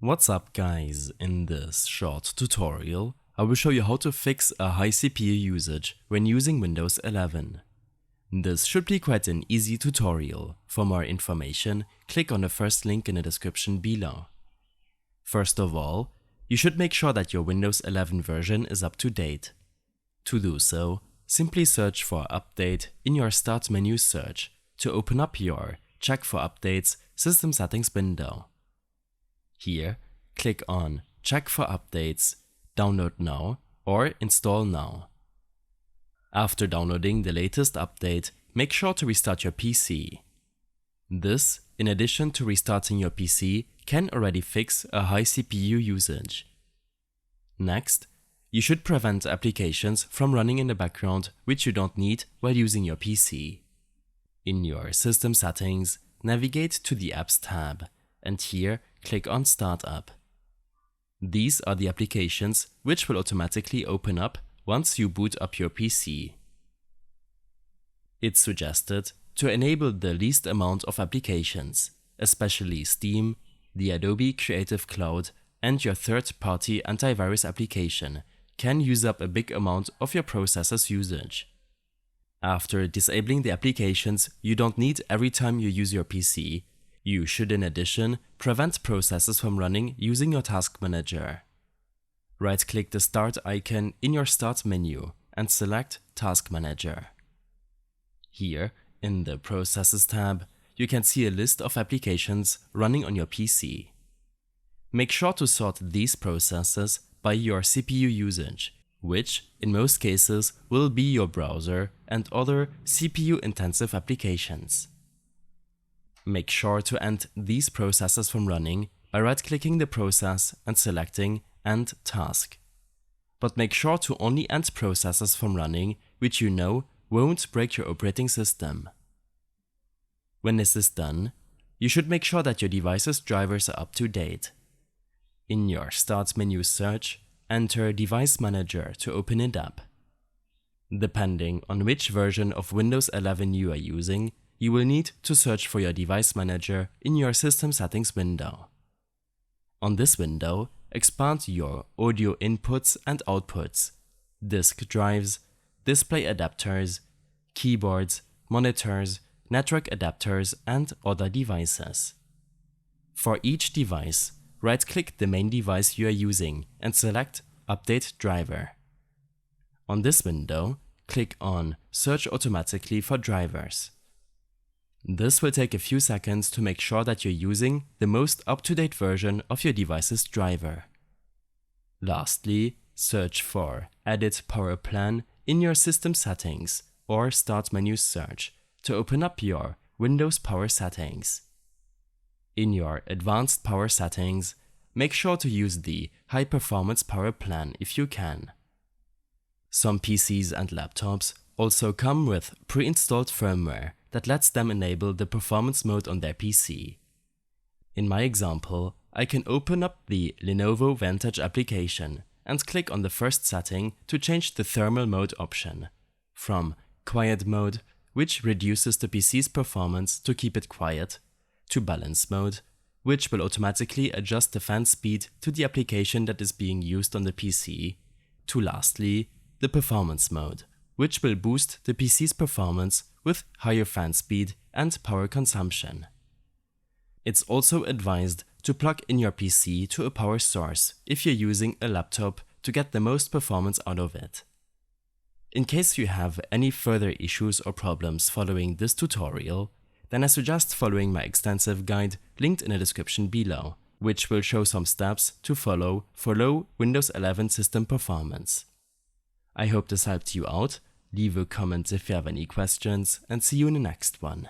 What's up guys, in this short tutorial I will show you how to fix a high CPU usage when using Windows 11. This should be quite an easy tutorial. For more information, click on the first link in the description below. First of all, you should make sure that your Windows 11 version is up to date. To do so, simply search for Update in your Start menu search to open up your Check for Updates System Settings window. Here, click on Check for Updates, Download Now or Install Now. After downloading the latest update, make sure to restart your PC. This, in addition to restarting your PC, can already fix a high CPU usage. Next, you should prevent applications from running in the background which you don't need while using your PC. In your System Settings, navigate to the Apps tab, and here click on Startup. These are the applications which will automatically open up once you boot up your PC. It's suggested to enable the least amount of applications, especially Steam, the Adobe Creative Cloud, and your third-party antivirus application can use up a big amount of your processor's usage. After disabling the applications you don't need every time you use your PC, you should in addition prevent processes from running using your Task Manager. Right-click the Start icon in your Start menu and select Task Manager. Here, in the Processes tab, you can see a list of applications running on your PC. Make sure to sort these processes by your CPU usage, which, in most cases, will be your browser and other CPU-intensive applications. Make sure to end these processes from running by right-clicking the process and selecting End Task. But make sure to only end processes from running which you know won't break your operating system. When this is done, you should make sure that your device's drivers are up to date. In your Start menu search, enter Device Manager to open it up. Depending on which version of Windows 11 you are using, you will need to search for your Device Manager in your System Settings window. On this window, expand your audio inputs and outputs, disk drives, display adapters, keyboards, monitors, network adapters, and other devices. For each device, right-click the main device you are using and select Update Driver. On this window, click on Search automatically for drivers. This will take a few seconds to make sure that you're using the most up-to-date version of your device's driver. Lastly, search for Edit Power Plan in your System Settings or Start menu search to open up your Windows Power Settings. In your Advanced Power Settings, make sure to use the High Performance Power Plan if you can. Some PCs and laptops also come with pre-installed firmware that lets them enable the performance mode on their PC. In my example, I can open up the Lenovo Vantage application and click on the first setting to change the thermal mode option from Quiet Mode, which reduces the PC's performance to keep it quiet, to Balance Mode, which will automatically adjust the fan speed to the application that is being used on the PC, to lastly, the Performance Mode, which will boost the PC's performance with higher fan speed and power consumption. It's also advised to plug in your PC to a power source if you're using a laptop to get the most performance out of it. In case you have any further issues or problems following this tutorial, then I suggest following my extensive guide linked in the description below, which will show some steps to follow for low Windows 11 system performance. I hope this helped you out. Leave a comment if you have any questions, and see you in the next one.